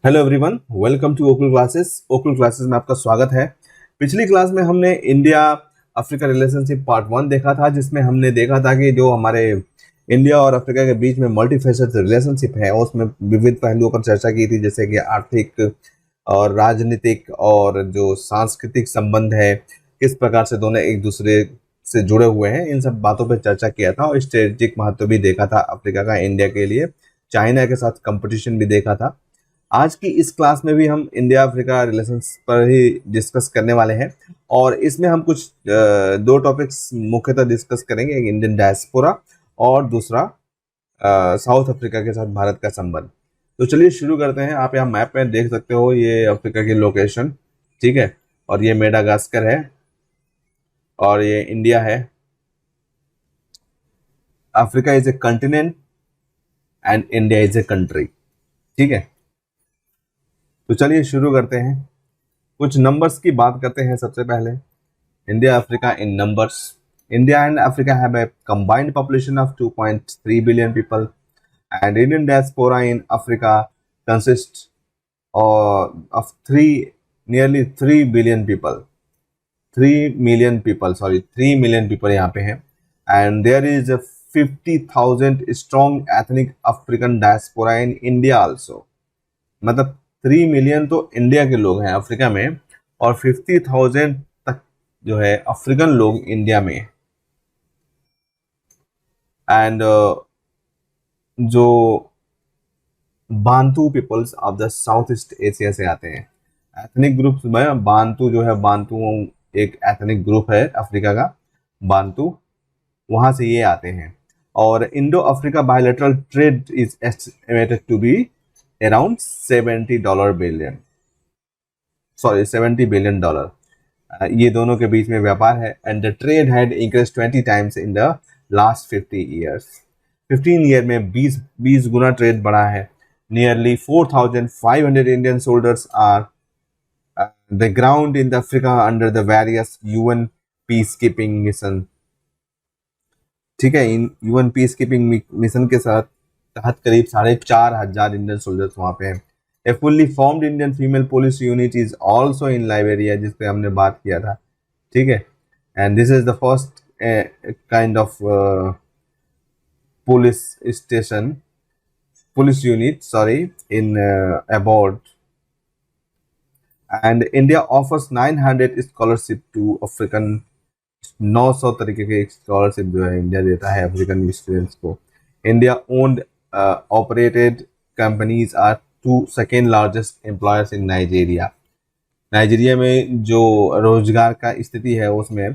Hello everyone, welcome to Okul classes. Okul classes में आपका स्वागत है। पिछली क्लास में हमने इंडिया अफ्रीका रिलेशनशिप पार्ट 1 देखा था, जिसमें हमने देखा था कि जो हमारे इंडिया और अफ्रीका के बीच में मल्टी फेसेट रिलेशनशिप है उसमें विविध पहलुओं पर चर्चा की थी, जैसे कि आर्थिक और राजनीतिक और जो सांस्कृतिक संबंध है, किस प्रकार से दोनों एक दूसरे से जुड़े हुए हैं, इन सब बातों पर चर्चा किया था। और स्ट्रेटेजिक महत्व भी देखा था अफ्रीका का इंडिया के लिए, चाइना के साथ कंपटीशन भी देखा था। आज की इस क्लास में भी हम इंडिया अफ्रीका रिलेशंस पर ही डिस्कस करने वाले हैं, और इसमें हम कुछ दो टॉपिक्स मुख्यतः डिस्कस करेंगे। एक इंडियन डायस्पोरा और दूसरा साउथ अफ्रीका के साथ भारत का संबंध। तो चलिए शुरू करते हैं। आप यहाँ मैप में देख सकते हो, ये अफ्रीका की लोकेशन, ठीक है। और ये मेडागास्कर है और ये इंडिया है। Africa is a continent and India is a country, ठीक है। तो चलिए शुरू करते हैं। कुछ नंबर्स की बात करते हैं सबसे पहले। India Africa in numbers. India and Africa have a combined population of 2.3 billion people, and Indian diaspora in Africa consists of nearly 3 billion people. 3 million people, sorry, 3 million people यहाँ पे हैं, and there is a 50,000 strong ethnic African diaspora in India also. मतलब 3 million तो India के लोग हैं Africa में, और 50,000 तक जो है अफ्रीकन लोग इंडिया में। एंड जो Bantu peoples of the South East Asia से आते हैं। एथनिक ग्रुप्स में बांतू जो है, बांतू एक एथनिक ग्रुप है अफ्रीका का, बांतू, वहां से ये आते हैं। और Indo Africa bilateral trade is estimated to be around $70 billion. ये दोनों के बीच में व्यापार है। And the trade had increase 20 times in the last 50 years. 15 year में 20 गुना ट्रेड बढ़ा है। Nearly 4,500 Indian soldiers are the ground in the Africa under the various UN peace keeping mission, ठीक है। इन यूएन पीस कीपिंग मिशन के साथ तहत करीब 4,500 इंडियन सोल्जर्स वहां पे हैं। A fully formed Indian female police unit is also in Liberia, जिस पे हमने बात किया था, ठीक है। And this is the first kind of police unit, sorry, in abroad. And India offers 900 scholarship to African. 900 तरीके के स्कॉलरशिप जो है इंडिया देता है अफ्रीकन स्टूडेंट्स को। India owned operated companies are two second largest employers in Nigeria. Nigeria में जो रोजगार का स्थिति है उसमें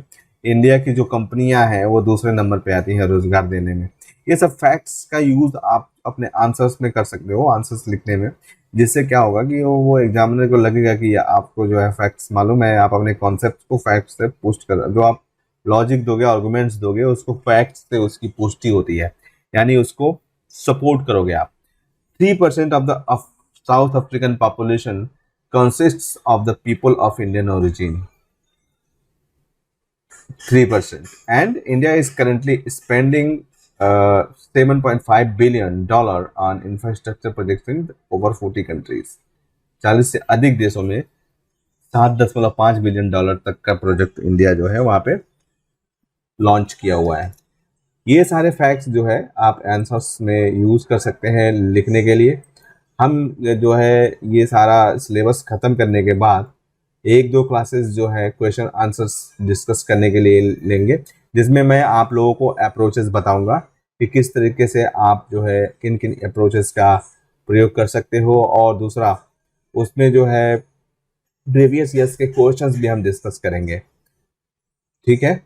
इंडिया की जो कंपनियां हैं वो दूसरे नंबर पे आती हैं रोजगार देने में। ये सब फैक्ट्स का यूज आप अपने आंसर्स में कर सकते हो, आंसर्स लिखने में, जिससे क्या होगा कि वो एग्जामिनर को लगेगा कि आपको जो है फैक्ट्स मालूम है। आप अपने कॉन्सेप्ट को फैक्ट्स से पुष्ट कर, जो आप लॉजिक दोगे, आर्गुमेंट्स दोगे, उसको फैक्ट्स से उसकी पुष्टि होती है, यानी उसको सपोर्ट करोगे आप। 3% of the south African population consists of the people of Indian origin. 3%. And India is currently spending $7.5 billion on infrastructure projects in over 40 countries. 40 से अधिक देशों में $7.5 बिलियन तक का प्रोजेक्ट इंडिया जो है वहां पे लॉन्च किया हुआ है। ये सारे फैक्ट्स जो है आप आंसर्स में यूज कर सकते हैं लिखने के लिए। हम जो है ये सारा सिलेबस ख़त्म करने के बाद 1-2 क्लासेस जो है क्वेश्चन आंसर्स डिस्कस करने के लिए लेंगे, जिसमें मैं आप लोगों को अप्रोचेस बताऊंगा कि किस तरीके से आप जो है किन किन अप्रोचेस का प्रयोग कर सकते हो। और दूसरा, उसमें जो है प्रीवियस ईयर्स के क्वेश्चंस भी हम डिस्कस करेंगे, ठीक है।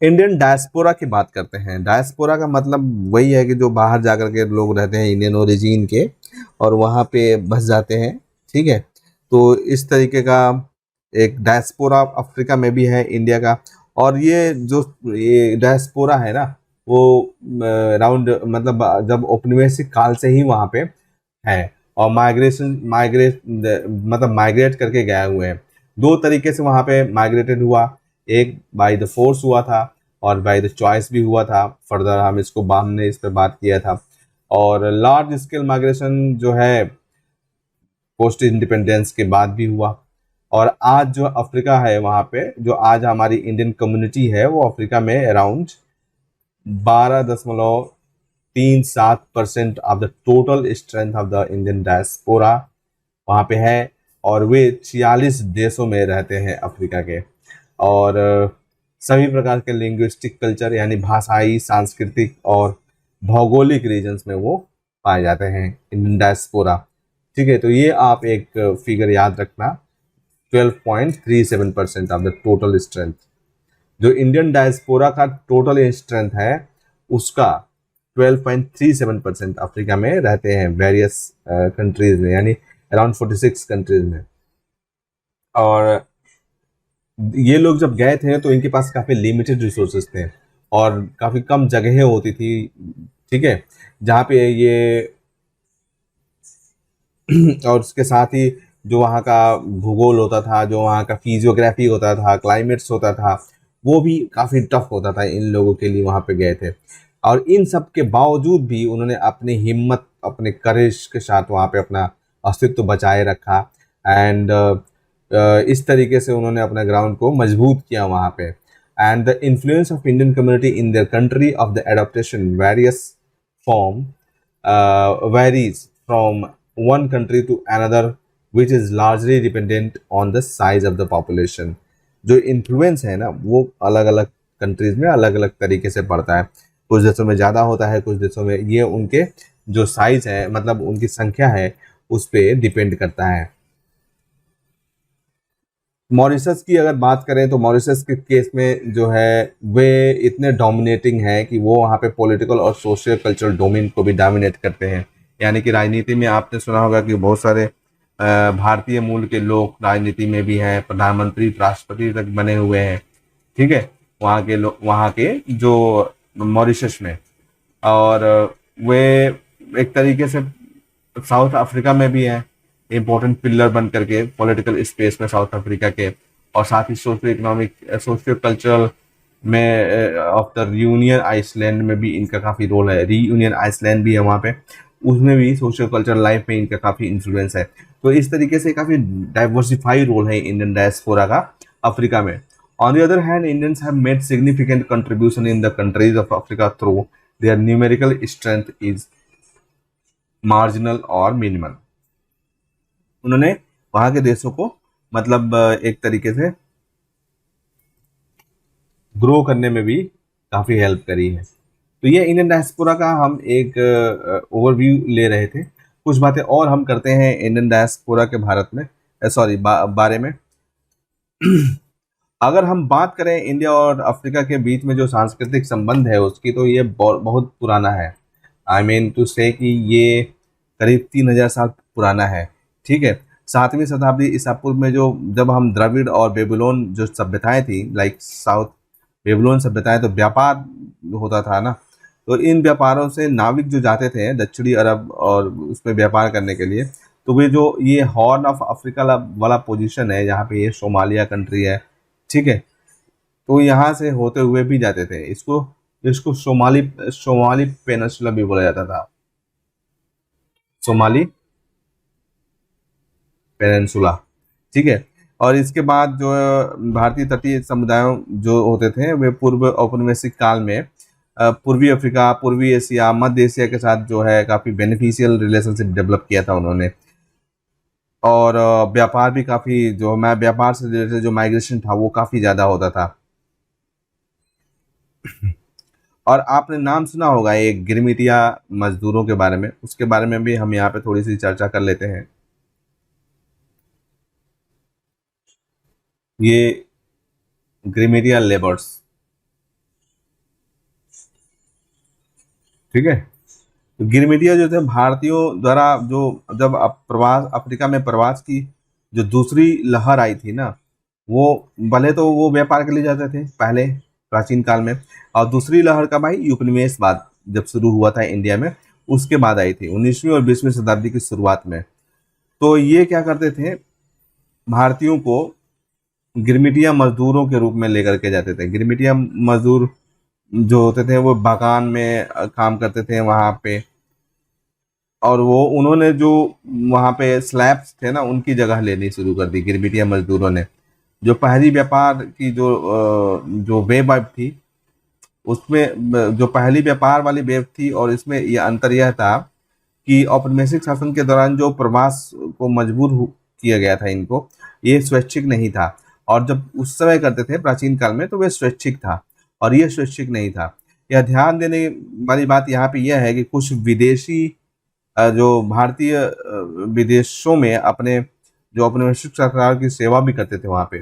इंडियन डायस्पोरा की बात करते हैं। डायस्पोरा का मतलब वही है कि जो बाहर जाकर के लोग रहते हैं इंडियन ओरिजिन के और वहाँ पे बस जाते हैं, ठीक है। तो इस तरीके का एक डायस्पोरा अफ्रीका में भी है इंडिया का। और ये डायस्पोरा है ना, वो राउंड मतलब जब औपनिवेशिक काल से ही वहाँ पे है, और माइग्रेट करके गए हुए हैं। 2 तरीके से वहाँ पे माइग्रेटेड हुआ, एक बाय द फोर्स हुआ था और बाय द चॉइस भी हुआ था। फर्दर हमने इस पर बात किया था। और लार्ज स्केल माइग्रेशन जो है पोस्ट इंडिपेंडेंस के बाद भी हुआ। और आज जो अफ्रीका है वहाँ पे जो आज हमारी इंडियन कम्युनिटी है वो अफ्रीका में around 12.37% of the total strength of the Indian diaspora वहाँ पे है। और वे 46 देशों में रहते हैं अफ्रीका के। और सभी प्रकार के लिंग्विस्टिक कल्चर यानी भाषाई, सांस्कृतिक और भौगोलिक रीजन्स में वो पाए जाते हैं इंडियन डायस्पोरा। ठीक है, तो ये आप एक फिगर याद रखना, 12.37% ऑफ द टोटल स्ट्रेंथ। जो इंडियन डायस्पोरा का टोटल स्ट्रेंथ है उसका 12.37% अफ्रीका में रहते हैं वेरियस कंट्रीज में, यानी अराउंड 46 कंट्रीज में। और ये लोग जब गए थे तो इनके पास काफ़ी लिमिटेड रिसोर्सेज थे और काफ़ी कम जगहें होती थी, ठीक है, जहाँ पे ये और उसके साथ ही जो वहाँ का भूगोल होता था, जो वहाँ का फिजियोग्राफी होता था, क्लाइमेट्स होता था, वो भी काफ़ी टफ होता था इन लोगों के लिए वहाँ पे गए थे। और इन सब के बावजूद भी उन्होंने अपनी हिम्मत, अपने करेज के साथ वहाँ पे अपना अस्तित्व बचाए रखा। एंड इस तरीके से उन्होंने अपने ग्राउंड को मजबूत किया वहाँ पे। And the influence of Indian community in their country of the adaptation various form varies from one country to another, which is largely dependent on the size of the population। जो influence है ना वो अलग अलग countries में अलग अलग तरीके से पड़ता है। कुछ देशों में ज़्यादा होता है, कुछ देशों में ये उनके जो साइज है, मतलब उनकी संख्या है, उस पर डिपेंड करता है। मॉरिशस की अगर बात करें तो मॉरिशस के केस में जो है वे इतने डोमिनेटिंग हैं कि वो वहाँ पे पॉलिटिकल और सोशियल कल्चरल डोमेन को भी डोमिनेट करते हैं। यानी कि राजनीति में आपने सुना होगा कि बहुत सारे भारतीय मूल के लोग राजनीति में भी हैं, प्रधानमंत्री, राष्ट्रपति तक बने हुए हैं, ठीक है, वहाँ के लोग, वहाँ के जो मॉरिशस में। और वे एक तरीके से साउथ अफ्रीका में भी हैं, इम्पोर्टेंट पिलर बन करके पॉलिटिकल स्पेस में साउथ अफ्रीका के। और साथ ही सोशो इकोनॉमिक, सोशियो कल्चरल में ऑफ द रीयूनियन आइसलैंड में भी इनका काफ़ी रोल है। रीयूनियन आइसलैंड भी है वहाँ पे, उसमें भी सोशियो कल्चरल लाइफ में इनका काफ़ी इन्फ्लुएंस है। तो इस तरीके से काफ़ी डाइवर्सिफाई रोल है इंडियन डायस्पोरा का अफ्रीका में। On the other hand, Indians have made significant contribution in the countries of Africa through their numerical strength is marginal और मिनिमल। उन्होंने वहाँ के देशों को मतलब एक तरीके से ग्रो करने में भी काफ़ी हेल्प करी है। तो ये इंडियन डायस्पोरा का हम एक ओवरव्यू ले रहे थे। कुछ बातें और हम करते हैं इंडियन डायस्पोरा के भारत में, बारे में। अगर हम बात करें इंडिया और अफ्रीका के बीच में जो सांस्कृतिक संबंध है उसकी, तो ये बहुत पुराना है। आई मीन टू से कि ये करीब 3000 साल पुराना है, ठीक है। 7वीं शताब्दी ईसा पूर्व में जो जब हम द्रविड़ और बेबीलोन जो सभ्यताएं थी, लाइक साउथ बेबीलोन सभ्यताएं, तो व्यापार होता था ना, तो इन व्यापारों से नाविक जो जाते थे दक्षिणी अरब और उसमें व्यापार करने के लिए, तो वे जो ये हॉर्न ऑफ अफ्रीका वाला पोजीशन है जहाँ पे ये सोमालिया कंट्री है, ठीक है, तो यहाँ से होते हुए भी जाते थे। इसको इसको सोमाली पेनिनसुला भी बोला जाता था, सोमाली पेनिनसुला, ठीक है। और इसके बाद जो भारतीय तटीय समुदायों जो होते थे वे पूर्व औपनिवेशिक काल में पूर्वी अफ्रीका, पूर्वी एशिया, मध्य एशिया के साथ जो है काफ़ी बेनिफिशियल रिलेशनशिप डेवलप किया था उन्होंने। और व्यापार भी काफ़ी, जो मैं व्यापार से रिलेटेड जो माइग्रेशन था वो काफ़ी ज़्यादा होता था। और आपने नाम सुना होगा एक गिरमिटिया मजदूरों के बारे में, उसके बारे में भी हम यहाँ पे थोड़ी सी चर्चा कर लेते हैं। ये गिरमिटिया लेबर्स, ठीक है। तो गिरमिटिया जो थे भारतीयों द्वारा जो जब प्रवास अफ्रीका में प्रवास की जो दूसरी लहर आई थी ना, वो भले तो वो व्यापार के लिए जाते थे पहले प्राचीन काल में, और दूसरी लहर का भाई उपनिवेशवाद जब शुरू हुआ था इंडिया में, उसके बाद आई थी 19वीं और 20वीं शताब्दी की शुरुआत में। तो ये क्या करते थे, भारतीयों को गिरमिटिया मजदूरों के रूप में लेकर के जाते थे। गिरमिटिया मजदूर जो होते थे वो बागान में काम करते थे वहाँ पे, और वो उन्होंने जो वहाँ पे स्लैब्स थे ना, उनकी जगह लेनी शुरू कर दी गिरमिटिया मजदूरों ने। जो पहली व्यापार की जो वेब थी, उसमें जो पहली व्यापार वाली वेब थी, और इसमें यह अंतर यह था कि औपनिवेशिक शासन के दौरान जो प्रवास को किया गया था इनको, ये स्वैच्छिक नहीं था। और जब उस समय करते थे प्राचीन काल में, तो वे स्वैच्छिक था, और ये स्वैच्छिक नहीं था। यह ध्यान देने वाली बात यहाँ पे यह है कि कुछ विदेशी जो भारतीय विदेशों में अपने जो औपनिवेशिक सरकार की सेवा भी करते थे वहाँ पे,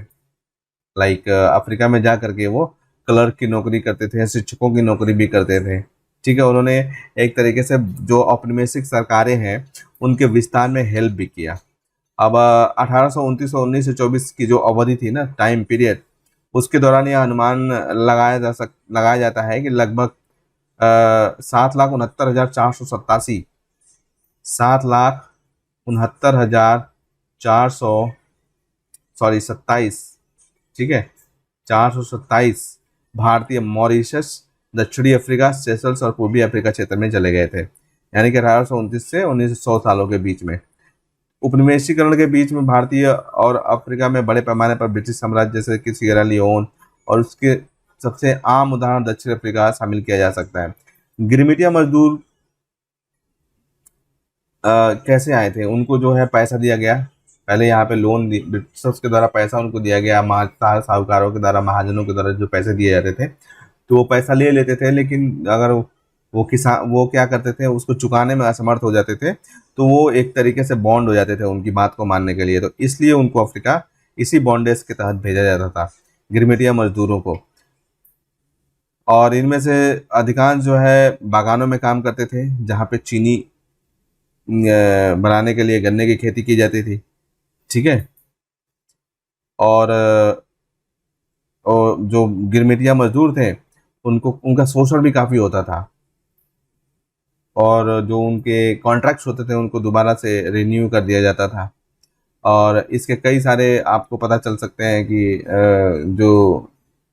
लाइक अफ्रीका में जा करके वो क्लर्क की नौकरी करते थे, शिक्षकों की नौकरी भी करते थे। ठीक है, उन्होंने एक तरीके से जो औपनिवेशिक सरकारें हैं उनके विस्तार में हेल्प भी किया। अब 1829 से 1924 की जो अवधि थी ना, टाइम पीरियड, उसके दौरान यह अनुमान लगाया जाता है कि लगभग 7,69,487, 7,69,400, सॉरी 27, ठीक है, 427 भारतीय मॉरिशस, दक्षिणी अफ्रीका, सेशल्स और पूर्वी अफ्रीका क्षेत्र में चले गए थे, यानी कि 1829 से 1900 सालों के बीच में। उपनिवेशीकरण के बीच में भारतीय और अफ्रीका में बड़े पैमाने पर ब्रिटिश साम्राज्य जैसे कि सियरा लियोन और उसके सबसे आम उदाहरण दक्षिण अफ्रीका शामिल किया जा सकता है। गिरमिटिया मजदूर कैसे आए थे? उनको जो है पैसा दिया गया, पहले यहाँ पे लोन ब्रिटिशर्स के द्वारा पैसा उनको दिया गया, साहूकारों के द्वारा, महाजनों के द्वारा जो पैसे दिए जाते थे, तो वो पैसा ले लेते थे, लेकिन अगर वो किसान वो क्या करते थे, उसको चुकाने में असमर्थ हो जाते थे, तो वो एक तरीके से बॉन्ड हो जाते थे उनकी बात को मानने के लिए। तो इसलिए उनको अफ्रीका इसी बॉन्डेज के तहत भेजा जाता था, गिरमिटिया मजदूरों को। और इनमें से अधिकांश जो है बागानों में काम करते थे, जहाँ पे चीनी बनाने के लिए गन्ने की खेती की जाती थी। ठीक है, और जो गिरमिटिया मजदूर थे, उनको उनका शोषण भी काफ़ी होता था, और जो उनके कॉन्ट्रैक्ट्स होते थे उनको दोबारा से रिन्यू कर दिया जाता था। और इसके कई सारे आपको पता चल सकते हैं कि जो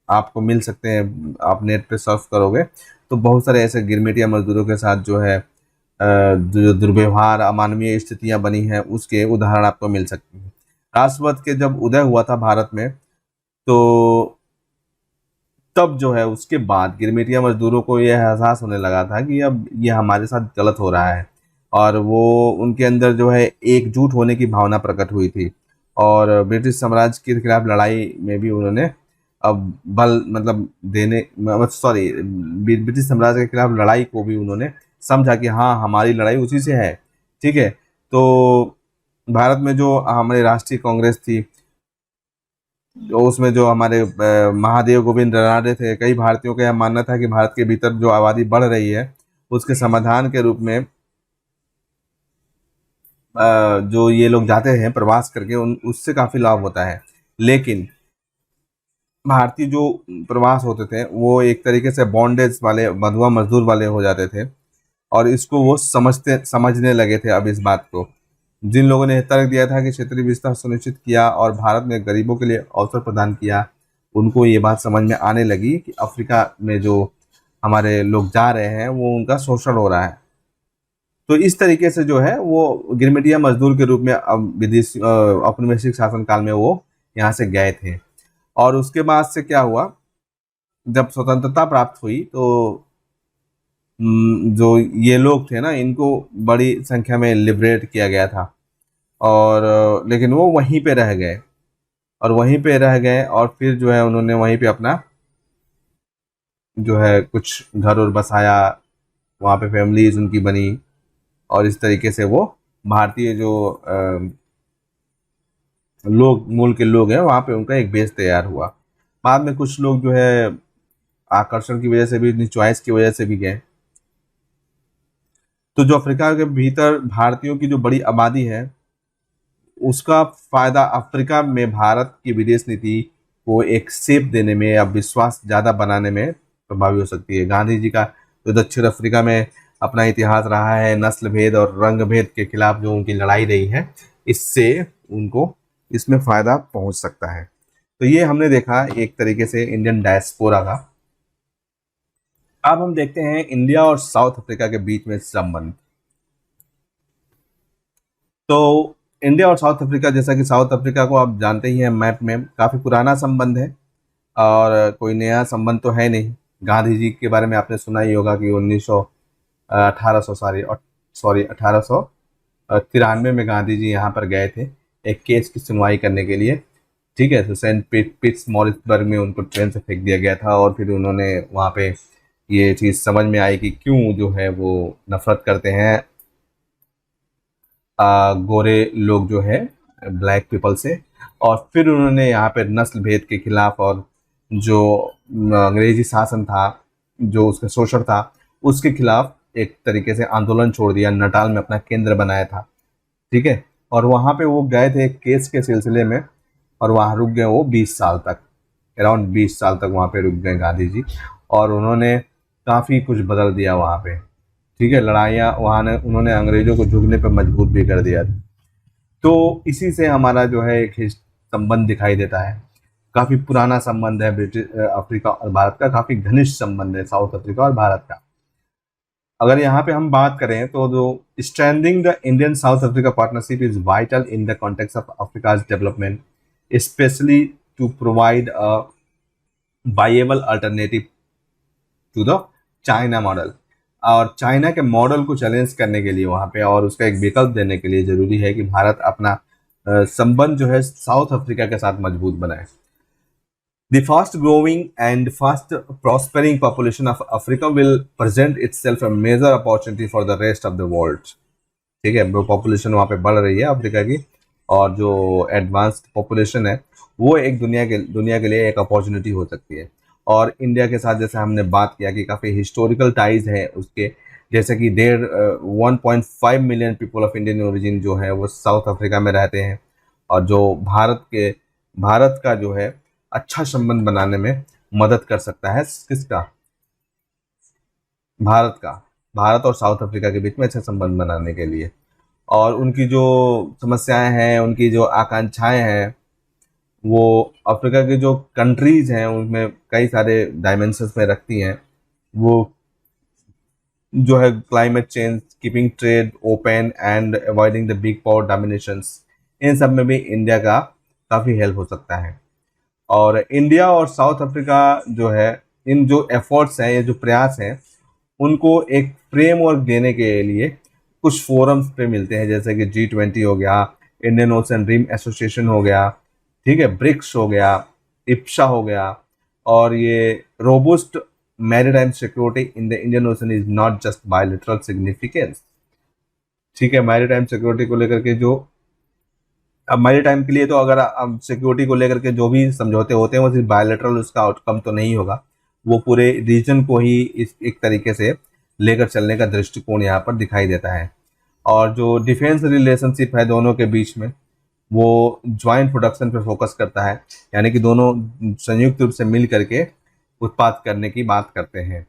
आपको मिल सकते हैं, आप नेट पे सर्च करोगे तो बहुत सारे ऐसे गिरमिटिया मजदूरों के साथ जो है जो दुर्व्यवहार, अमानवीय स्थितियां बनी हैं, उसके उदाहरण आपको मिल सकते हैं। राष्ट्रवाद के जब उदय हुआ था भारत में, तो तब जो है उसके बाद गिरमिटिया मजदूरों को यह एहसास होने लगा था कि अब ये हमारे साथ गलत हो रहा है, और वो उनके अंदर जो है एकजुट होने की भावना प्रकट हुई थी। और ब्रिटिश साम्राज्य के खिलाफ लड़ाई में भी उन्होंने अब बल मतलब देने सॉरी ब्रिटिश साम्राज्य के खिलाफ लड़ाई को भी उन्होंने समझा कि हाँ, हमारी लड़ाई उसी से है। ठीक है, तो भारत में जो हमारी राष्ट्रीय कांग्रेस थी, तो उसमें जो हमारे महादेव गोविंद रानडे थे, कई भारतीयों का यह मानना था कि भारत के भीतर जो आबादी बढ़ रही है, उसके समाधान के रूप में जो ये लोग जाते हैं प्रवास करके, उन उससे काफ़ी लाभ होता है। लेकिन भारतीय जो प्रवास होते थे वो एक तरीके से बॉन्डेज वाले, बंधुआ मजदूर वाले हो जाते थे, और इसको वो समझने लगे थे अब इस बात को। जिन लोगों ने तर्क दिया था कि क्षेत्रीय विस्तार सुनिश्चित किया और भारत में गरीबों के लिए अवसर प्रदान किया, उनको ये बात समझ में आने लगी कि अफ्रीका में जो हमारे लोग जा रहे हैं वो उनका शोषण हो रहा है। तो इस तरीके से जो है वो गिरमिटिया मजदूर के रूप में अब विदेशी औपनिवेशिक शासन काल में वो यहाँ से गए थे। और उसके बाद से क्या हुआ, जब स्वतंत्रता प्राप्त हुई, तो जो ये लोग थे ना, इनको बड़ी संख्या में लिबरेट किया गया था, और लेकिन वो वहीं पे रह गए, और वहीं पे रह गए, और फिर जो है उन्होंने वहीं पे अपना जो है कुछ घर और बसाया, वहाँ पे फैमिलीज उनकी बनी, और इस तरीके से वो भारतीय जो लोग, मूल के लोग हैं, वहाँ पे उनका एक बेस तैयार हुआ। बाद में कुछ लोग जो है आकर्षण की वजह से भी, अपनी चॉइस की वजह से भी गए। तो जो अफ्रीका के भीतर भारतीयों की जो बड़ी आबादी है, उसका फायदा अफ्रीका में भारत की विदेश नीति को एक शेप देने में या विश्वास ज़्यादा बनाने में प्रभावी हो सकती है। गांधी जी का जो दक्षिण अफ्रीका में अपना इतिहास रहा है, नस्ल भेद और रंग भेद के खिलाफ जो उनकी लड़ाई रही है, इससे उनको इसमें फ़ायदा पहुंच सकता है। तो ये हमने देखा एक तरीके से इंडियन डायस्पोरा का। अब हम देखते हैं इंडिया और साउथ अफ्रीका के बीच में संबंध। तो इंडिया और साउथ अफ्रीका, जैसा कि साउथ अफ्रीका को आप जानते ही हैं, मैप में काफ़ी पुराना संबंध है और कोई नया संबंध तो है नहीं। गांधी जी के बारे में आपने सुना ही होगा कि 1800 सॉरी 1893 में गांधी जी यहाँ पर गए थे एक केस की सुनवाई करने के लिए। ठीक है, तो सेंट पिट्स मॉरिसबर्ग में उनको ट्रेन से फेंक दिया गया था और फिर उन्होंने वहाँ पे ये चीज़ समझ में आई कि क्यों जो है वो नफरत करते हैं गोरे लोग जो है ब्लैक पीपल से। और फिर उन्होंने यहाँ पे नस्ल भेद के खिलाफ और जो अंग्रेजी शासन था, जो उसका शोषण था, उसके खिलाफ एक तरीके से आंदोलन छोड़ दिया। नटाल में अपना केंद्र बनाया था। ठीक है, और वहाँ पे वो गए थे एक केस के सिलसिले में और वहाँ रुक गए वो 20 साल तक, अराउंड 20 साल तक वहाँ पे रुक गए गांधी जी। और उन्होंने काफ़ी कुछ बदल दिया वहाँ पे। ठीक है, लड़ाइयाँ वहाँ ने उन्होंने अंग्रेजों को झुकने पर मजबूर भी कर दिया। तो इसी से हमारा जो है एक संबंध दिखाई देता है। काफ़ी पुराना संबंध है ब्रिटिश अफ्रीका और भारत का, काफ़ी घनिष्ठ संबंध है साउथ अफ्रीका और भारत का। अगर यहाँ पे हम बात करें तो जो strengthening the Indian South Africa partnership is vital in the context of Africa's development, specially to provide a viable alternative to the China model. और चाइना के मॉडल को चैलेंज करने के लिए वहाँ पे और उसका एक विकल्प देने के लिए ज़रूरी है कि भारत अपना संबंध जो है साउथ अफ्रीका के साथ मजबूत बनाए। The fast growing and fast prospering population of Africa will present itself a major opportunity for the rest of the world। ठीक है, वो पॉपुलेशन वहाँ पे बढ़ रही है अफ्रीका की और जो एडवांस्ड पॉपुलेशन है वो एक दुनिया के लिए एक अपॉर्चुनिटी हो सकती है। और इंडिया के साथ जैसे हमने बात किया कि काफ़ी हिस्टोरिकल टाइज है उसके, जैसे कि 1.5 million people of Indian origin जो है वो साउथ अफ्रीका में रहते हैं। और जो भारत का जो है अच्छा संबंध बनाने में मदद कर सकता है। किसका? भारत का। भारत और साउथ अफ्रीका के बीच में अच्छा संबंध बनाने के लिए और उनकी जो समस्याएं हैं, उनकी जो आकांक्षाएं हैं, वो अफ्रीका की जो कंट्रीज हैं उनमें कई सारे डायमेंशंस में रखती हैं। वो जो है climate change, keeping trade open and avoiding the big power dominations, इन सब में भी इंडिया का काफ़ी हेल्प हो सकता है। और इंडिया और साउथ अफ्रीका जो है, इन जो एफर्ट्स हैं, ये जो प्रयास हैं, उनको एक फ्रेमवर्क देने के लिए कुछ फोरम्स पे मिलते हैं, जैसे कि G20 हो गया, इंडियन ओशन रिम एसोसिएशन हो गया, ठीक है, ब्रिक्स हो गया, इप्सा हो गया। और ये robust maritime security in the Indian Ocean is not just bilateral significance. ठीक है, मैरीटाइम सिक्योरिटी को लेकर के जो अब मैरीटाइम के लिए तो अगर अब सिक्योरिटी को लेकर के जो भी समझौते होते हैं वो सिर्फ बायलैटरल, उसका आउटकम तो नहीं होगा, वो पूरे रीजन को ही इस एक तरीके से लेकर चलने का दृष्टिकोण यहाँ पर दिखाई देता है। और जो डिफेंस रिलेशनशिप है दोनों के बीच में, वो ज्वाइंट प्रोडक्शन पे फोकस करता है, यानी कि दोनों संयुक्त रूप से मिल करके उत्पाद करने की बात करते हैं।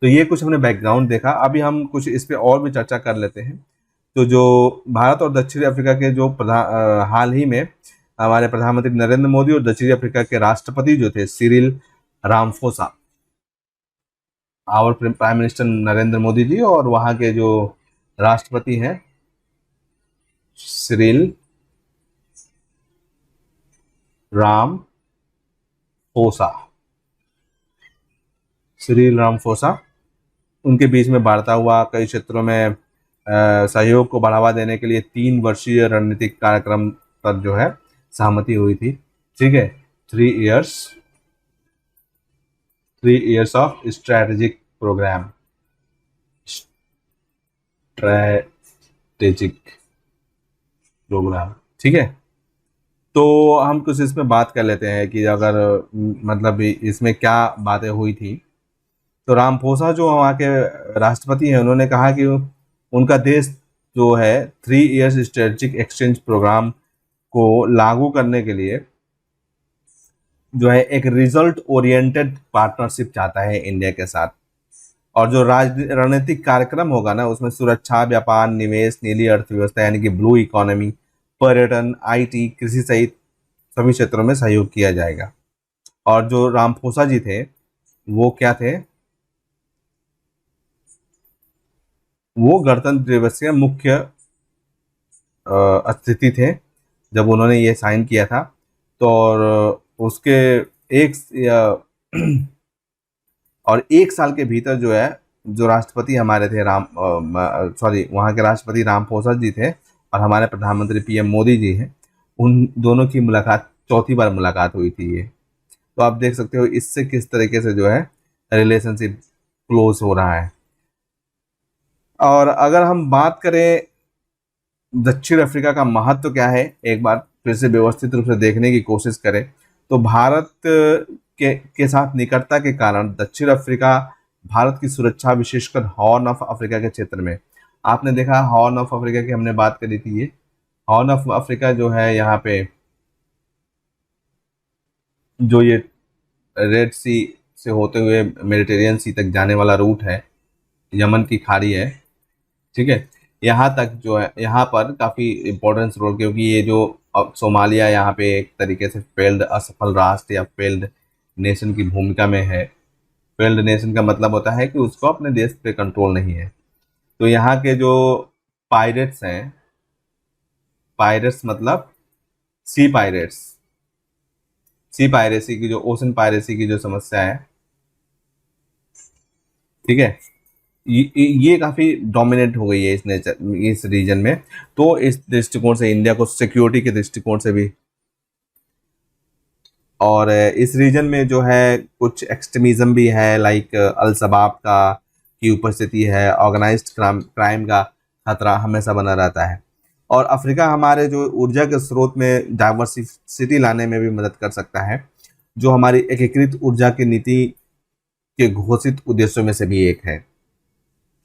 तो ये कुछ हमने बैकग्राउंड देखा। अभी हम कुछ इस पे और भी चर्चा कर लेते हैं। तो जो भारत और दक्षिण अफ्रीका के जो हाल ही में हमारे प्रधानमंत्री नरेंद्र मोदी और दक्षिण अफ्रीका के राष्ट्रपति जो थे Cyril Ramaphosa, our prime minister Narendra Modi ji, और वहाँ के जो राष्ट्रपति हैं सिरिल रामफोसा, सिरिल रामफोसा, उनके बीच में वार्ता हुआ। कई क्षेत्रों में सहयोग को बढ़ावा देने के लिए 3 वर्षीय रणनीतिक कार्यक्रम पर जो है सहमति हुई थी। ठीक है, 3 years of strategic programme, strategic programme. ठीक है, तो हम कुछ इसमें बात कर लेते हैं कि अगर मतलब इसमें क्या बातें हुई थी। तो रामफोसा जो वहाँ के राष्ट्रपति हैं, उन्होंने कहा कि उनका देश जो है 3 इयर्स स्ट्रेटेजिक एक्सचेंज प्रोग्राम को लागू करने के लिए जो है एक रिजल्ट ओरिएंटेड पार्टनरशिप चाहता है इंडिया के साथ। और जो रणनीतिक कार्यक्रम होगा ना, उसमें सुरक्षा, व्यापार, निवेश, नीली अर्थव्यवस्था यानी कि ब्लू इकोनॉमी, पर्यटन, IT, कृषि सहित सभी क्षेत्रों में सहयोग किया जाएगा। और जो रामफोसा जी थे वो क्या थे? वो गणतंत्र दिवस के मुख्य स्थिति थे जब उन्होंने ये साइन किया था। तो और उसके एक और एक साल के भीतर जो है, जो राष्ट्रपति हमारे थे वहाँ के राष्ट्रपति रामफोसा जी थे और हमारे प्रधानमंत्री पीएम मोदी जी हैं, उन दोनों की मुलाकात, चौथी बार मुलाकात हुई थी ये। तो आप देख सकते हो इससे किस तरीके से जो है रिलेशनशिप क्लोज हो रहा है। और अगर हम बात करें दक्षिण अफ्रीका का महत्व क्या है, एक बार फिर से व्यवस्थित रूप से देखने की कोशिश करें, तो भारत के साथ निकटता के कारण दक्षिण अफ्रीका भारत की सुरक्षा, विशेषकर हॉर्न ऑफ अफ्रीका के क्षेत्र में, आपने देखा हॉर्न ऑफ अफ्रीका की हमने बात करी थी, ये हॉर्न ऑफ अफ्रीका जो है यहाँ पे जो ये रेड सी से होते हुए मेडिटेरियन सी तक जाने वाला रूट है, यमन की खाड़ी है, ठीक है, यहाँ तक जो है, यहाँ पर काफ़ी इम्पोर्टेंस रोल, क्योंकि ये जो सोमालिया यहाँ पे एक तरीके से फेल्ड, असफल राष्ट्र या फेल्ड नेशन की भूमिका में है। फेल्ड नेशन का मतलब होता है कि उसको अपने देश पे कंट्रोल नहीं है। तो यहाँ के जो पायरेट्स हैं, पायरेट्स मतलब सी पायरेट्स, सी पायरेसी की जो ओशन पायरेसी की जो समस्या है, ठीक है, ये काफ़ी डोमिनेट हो गई है इस नेचर, इस रीजन में। तो इस दृष्टिकोण से इंडिया को सिक्योरिटी के दृष्टिकोण से भी, और इस रीजन में जो है कुछ एक्सट्रीमिज्म भी है, लाइक अल शबाब का की उपस्थिति है, ऑर्गेनाइज्ड क्राइम का खतरा हमेशा बना रहता है। और अफ्रीका हमारे जो ऊर्जा के स्रोत में डाइवर्सिटी लाने में भी मदद कर सकता है, जो हमारी एकीकृत ऊर्जा की नीति के घोषित उद्देश्यों में से भी एक है।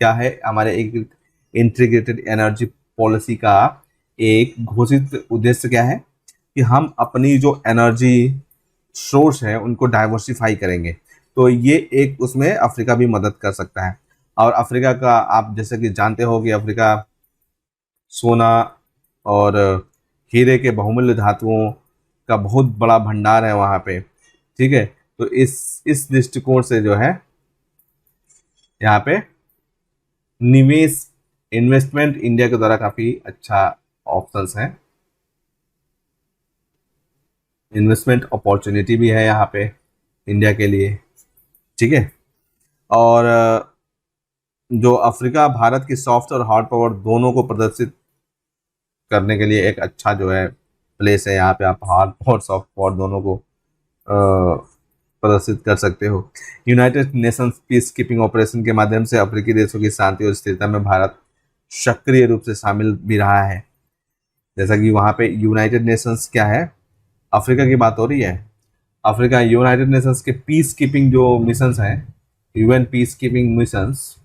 क्या है हमारे एक इंटीग्रेटेड एनर्जी पॉलिसी का एक घोषित उद्देश्य क्या है कि हम अपनी जो एनर्जी सोर्स है उनको डाइवर्सिफाई करेंगे। तो ये एक उसमें अफ्रीका भी मदद कर सकता है। और अफ्रीका का आप जैसे कि जानते हो कि अफ्रीका सोना और हीरे के बहुमूल्य धातुओं का बहुत बड़ा भंडार है वहाँ पे, ठीक है। तो इस दृष्टिकोण से जो है यहाँ पे निवेश, इन्वेस्टमेंट इंडिया के द्वारा काफ़ी अच्छा ऑप्शंस है, इन्वेस्टमेंट अपॉर्चुनिटी भी है यहाँ पे इंडिया के लिए, ठीक है। और जो अफ्रीका भारत की सॉफ्ट और हार्ड पावर दोनों को प्रदर्शित करने के लिए एक अच्छा जो है प्लेस है। यहाँ पे आप हार्ड और सॉफ्ट पावर दोनों को प्रदर्शित कर सकते हो। United Nations peace keeping operation के माध्यम से अफ्रीकी देशों की शांति और स्थिरता में भारत सक्रिय रूप से शामिल भी रहा है। जैसा कि वहाँ पे यूनाइटेड नेशंस क्या है, अफ्रीका की बात हो रही है, अफ्रीका यूनाइटेड नेशंस के पीस कीपिंग जो मिशंस हैं, यूएन पीस कीपिंग मिशंस,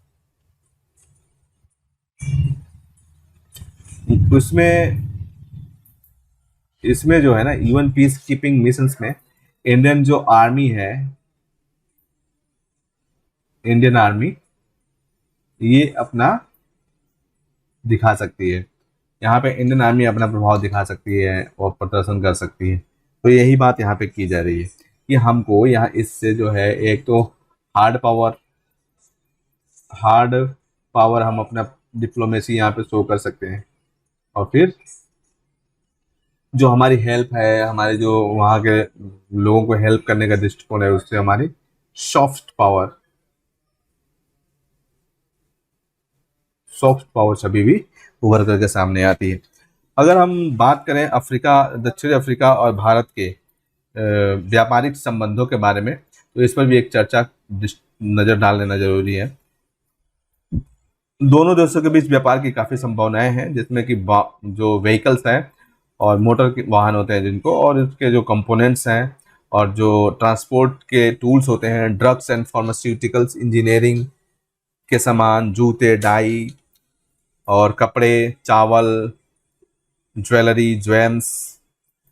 उसमें इसमें जो है ना यूएन पीस कीपिंग मिशंस में इंडियन जो आर्मी है, इंडियन आर्मी ये अपना दिखा सकती है, यहाँ पे इंडियन आर्मी अपना प्रभाव दिखा सकती है और प्रदर्शन कर सकती है। तो यही बात यहाँ पे की जा रही है कि हमको यहाँ इससे जो है एक तो हार्ड पावर हम अपना डिप्लोमेसी यहाँ पे शो कर सकते हैं, और फिर जो हमारी हेल्प है, हमारे जो वहाँ के लोगों को हेल्प करने का दृष्टिकोण है, उससे हमारी सॉफ्ट पावर छवि भी उभर करके सामने आती है। अगर हम बात करें अफ्रीका, दक्षिण अफ्रीका और भारत के व्यापारिक संबंधों के बारे में, तो इस पर भी एक चर्चा नज़र डाल लेना जरूरी है। दोनों देशों के बीच व्यापार की काफ़ी संभावनाएं हैं, जिसमें कि जो व्हीकल्स हैं और मोटर के वाहन होते हैं जिनको, और इसके जो कंपोनेंट्स हैं और जो ट्रांसपोर्ट के टूल्स होते हैं, ड्रग्स एंड फार्मास्यूटिकल्स, इंजीनियरिंग के सामान, जूते, डाई और कपड़े, चावल, ज्वेलरी, जेम्स,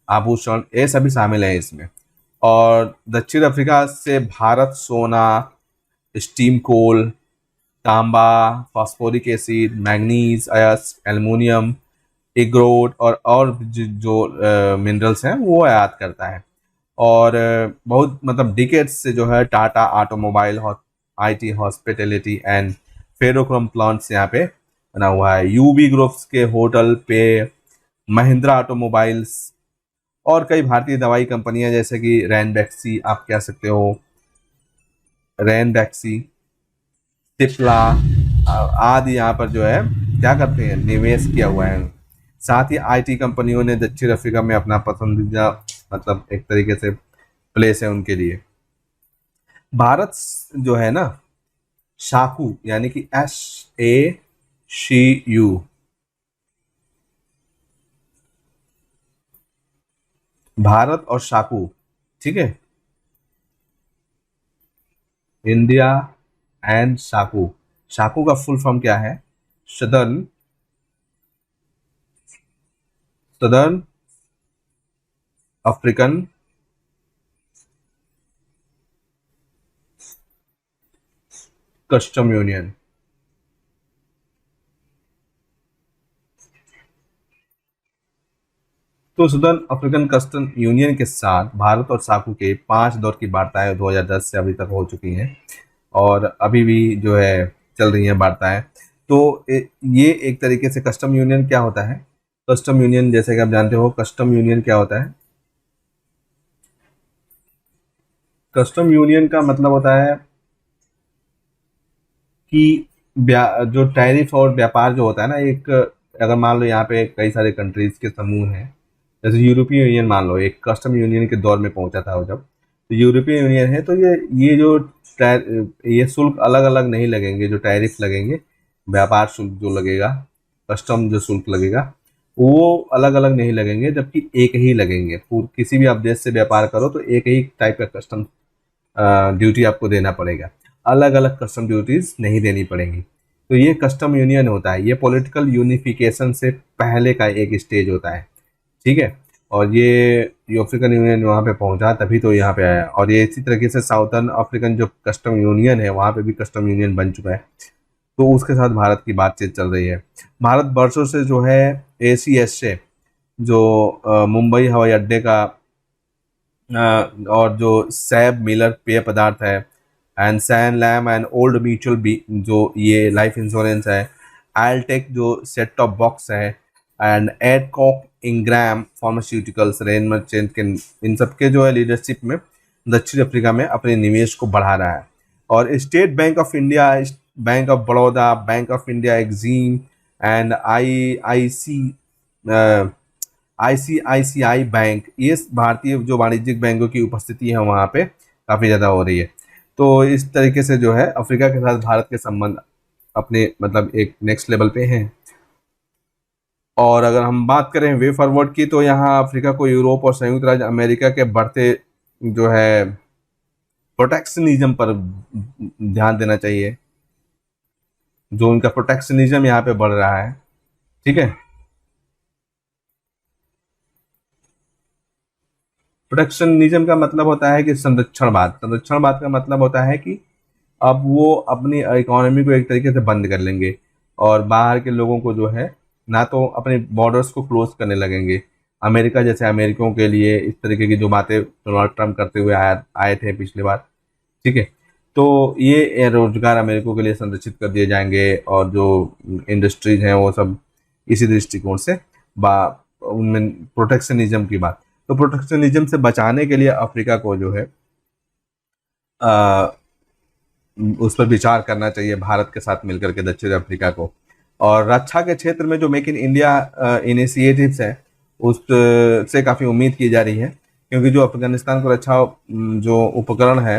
आभूषण, ये सभी शामिल हैं इसमें। और दक्षिण अफ्रीका से भारत सोना, स्टीम कोल, तांबा, फास्फोरिक एसिड, मैग्नीज, अयस्क, एल्युमिनियम, इग्रोट और जो मिनरल्स हैं वो आयात करता है। और बहुत मतलब डिकेट्स से जो है Tata automobile, IT, hospitality and ferrochrome plants यहाँ पे बना हुआ है। यूबी ग्रुप्स के होटल, पे महिंद्रा ऑटोमोबाइल्स और कई भारतीय दवाई कंपनियां जैसे कि रैनबैक्सी, आप कह सकते हो रैनबैक्सी, सिप्ला आदि यहाँ पर जो है क्या करते हैं, निवेश किया हुआ है। साथ ही आईटी कंपनियों ने दक्षिण अफ्रीका में अपना पसंदीदा मतलब एक तरीके से प्लेस है उनके लिए। भारत जो है ना, शाकू यानी कि SACU, भारत और शाकू, ठीक है, इंडिया एंड शाकू। शाकू का फुल फॉर्म क्या है? Southern southern African custom union. तो सदर्न अफ्रीकन कस्टम यूनियन के साथ भारत और साकू के 5 दौर की वार्ताएं 2010 से अभी तक हो चुकी हैं और अभी भी जो है चल रही हैं वार्ताएं। तो ये एक तरीके से कस्टम यूनियन क्या होता है? कस्टम यूनियन जैसे कि आप जानते हो, कस्टम यूनियन क्या होता है? कस्टम यूनियन का मतलब होता है कि जो टैरिफ और व्यापार जो होता है ना, एक अगर मान लो यहाँ पे कई सारे कंट्रीज के समूह हैं, जैसे यूरोपीय यूनियन मान लो एक कस्टम यूनियन के दौर में पहुंचा था वो, जब तो यूरोपीय यूनियन है तो ये जो ये शुल्क अलग अलग नहीं लगेंगे, जो टैरिफ लगेंगे, व्यापार शुल्क जो लगेगा, कस्टम जो शुल्क लगेगा वो अलग अलग नहीं लगेंगे, जबकि एक ही लगेंगे। किसी भी आप देश से व्यापार करो तो एक ही टाइप का कस्टम ड्यूटी आपको देना पड़ेगा, अलग अलग कस्टम ड्यूटीज नहीं देनी पड़ेंगी। तो ये कस्टम यूनियन होता है, ये पॉलिटिकल यूनिफिकेशन से पहले का एक स्टेज होता है, ठीक है। और ये अफ्रीकन यूनियन वहाँ पे पहुंचा तभी तो यहाँ पे आया, और ये इसी तरीके से साउथर्न अफ्रीकन जो कस्टम यूनियन है वहाँ पे भी कस्टम यूनियन बन चुका है, तो उसके साथ भारत की बातचीत चल रही है। भारत वर्षों से जो है ACS से, जो मुंबई हवाई अड्डे का और जो सैब मिलर पेय पदार्थ है, and Sanlam and Old Mutual बी जो ये लाइफ इंश्योरेंस है, आयलटेक जो सेट टॉप बॉक्स है, and Adcock Ingram pharmaceuticals, Rand Merchant के, इन सबके जो है लीडरशिप में दक्षिण अफ्रीका में अपने निवेश को बढ़ा रहा है। और State Bank of India, Bank of Baroda, Bank of India, Exim and ICICI Bank, ये भारतीय जो वाणिज्यिक बैंकों की उपस्थिति है वहाँ पे काफ़ी ज़्यादा हो रही है। तो इस तरीके से जो है अफ्रीका के साथ भारत के संबंध अपने मतलब एक नेक्स्ट लेवल पे हैं। और अगर हम बात करें वे फॉरवर्ड की, तो यहाँ अफ्रीका को यूरोप और संयुक्त राज्य अमेरिका के बढ़ते जो है प्रोटेक्शनिज्म पर ध्यान देना चाहिए, जो उनका प्रोटेक्शनिज्म यहाँ पे बढ़ रहा है, ठीक है। प्रोटेक्शनिज्म का मतलब होता है कि संरक्षणवाद, संरक्षणवाद का मतलब होता है कि अब वो अपनी इकोनॉमी को एक तरीके से बंद कर लेंगे और बाहर के लोगों को जो है ना तो अपने बॉर्डर्स को क्लोज करने लगेंगे। अमेरिका जैसे अमेरिकियों के लिए इस तरीके की जो बातें डोनाल्ड ट्रंप करते हुए आए थे पिछली बार, ठीक है। तो ये रोजगार अमेरिकों के लिए संरक्षित कर दिए जाएंगे और जो इंडस्ट्रीज हैं वो सब इसी दृष्टिकोण से बा उनमें प्रोटेक्शनिज्म की बात। तो प्रोटेक्शनिज्म से बचाने के लिए अफ्रीका को जो है उस पर विचार करना चाहिए भारत के साथ मिलकर के दक्षिण अफ्रीका को। और रक्षा के क्षेत्र में जो मेक इन इंडिया इनिशिएटिव्स है उस से काफ़ी उम्मीद की जा रही है, क्योंकि जो अफगानिस्तान को रक्षा जो उपकरण है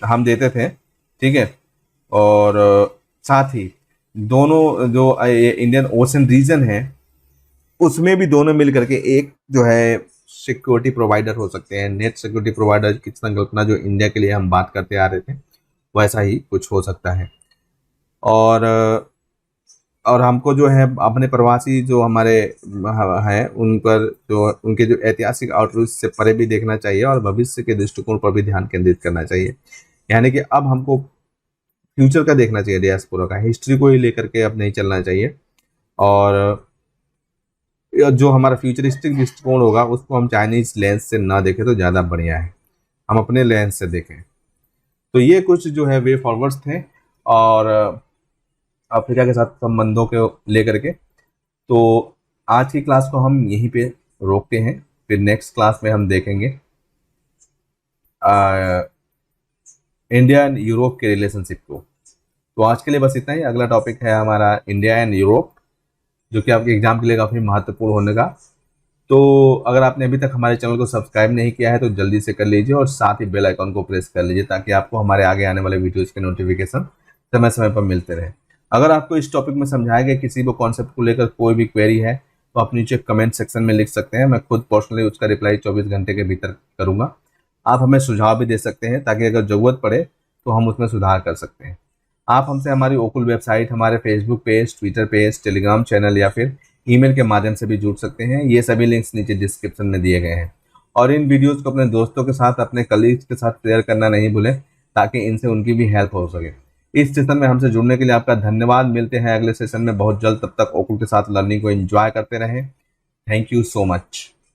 हम देते थे, ठीक है। और साथ ही दोनों जो इंडियन ओशन रीजन है उसमें भी दोनों मिल करके एक जो है सिक्योरिटी प्रोवाइडर हो सकते हैं, नेट सिक्योरिटी प्रोवाइडर की संकल्पना जो इंडिया के लिए हम बात करते आ रहे थे वैसा ही कुछ हो सकता है। और हमको जो है अपने प्रवासी जो हमारे हैं उन पर जो उनके जो ऐतिहासिक आउटरीच से परे भी देखना चाहिए और भविष्य के दृष्टिकोण पर भी ध्यान केंद्रित करना चाहिए। यानी कि अब हमको फ्यूचर का देखना चाहिए, डियास्पोरा का, हिस्ट्री को ही लेकर के अब नहीं चलना चाहिए। और जो हमारा फ्यूचरिस्टिक दृष्टिकोण होगा उसको हम चाइनीज लेंस से ना देखें तो ज़्यादा बढ़िया है, हम अपने लेंस से देखें। तो ये कुछ जो है वे फॉरवर्ड्स थे और अफ्रीका के साथ संबंधों को लेकर के। तो आज की क्लास को हम यहीं पे रोकते हैं, फिर नेक्स्ट क्लास में हम देखेंगे इंडिया एंड यूरोप के रिलेशनशिप को। तो आज के लिए बस इतना ही। अगला टॉपिक है हमारा इंडिया एंड यूरोप, जो कि आपके एग्जाम के लिए काफ़ी महत्वपूर्ण होने का। तो अगर आपने अभी तक हमारे चैनल को सब्सक्राइब नहीं किया है तो जल्दी से कर लीजिए और साथ ही बेल आइकन को प्रेस कर लीजिए ताकि आपको हमारे आगे आने वाले वीडियोज़ के नोटिफिकेशन समय समय पर मिलते रहे। अगर आपको इस टॉपिक में समझाया गया किसी भी कॉन्सेप्ट को लेकर कोई भी क्वेरी है तो आप नीचे कमेंट सेक्शन में लिख सकते हैं। मैं खुद पर्सनली उसका रिप्लाई 24 घंटे के भीतर करूँगा। आप हमें सुझाव भी दे सकते हैं ताकि अगर ज़रूरत पड़े तो हम उसमें सुधार कर सकते हैं। आप हमसे हमारी ओकुल वेबसाइट, हमारे Facebook page, Twitter page, Telegram channel या फिर ईमेल के माध्यम से भी जुड़ सकते हैं। ये सभी लिंक्स नीचे डिस्क्रिप्शन में दिए गए हैं। और इन वीडियोज़ को अपने दोस्तों के साथ, अपने कलीग्स के साथ शेयर करना नहीं भूलें ताकि इनसे उनकी भी हेल्प हो सके। इस सेशन में हमसे जुड़ने के लिए आपका धन्यवाद। मिलते हैं अगले सेशन में बहुत जल्द। तब तक ओकुल के साथ लर्निंग को एंजॉय करते रहें। Thank you so much.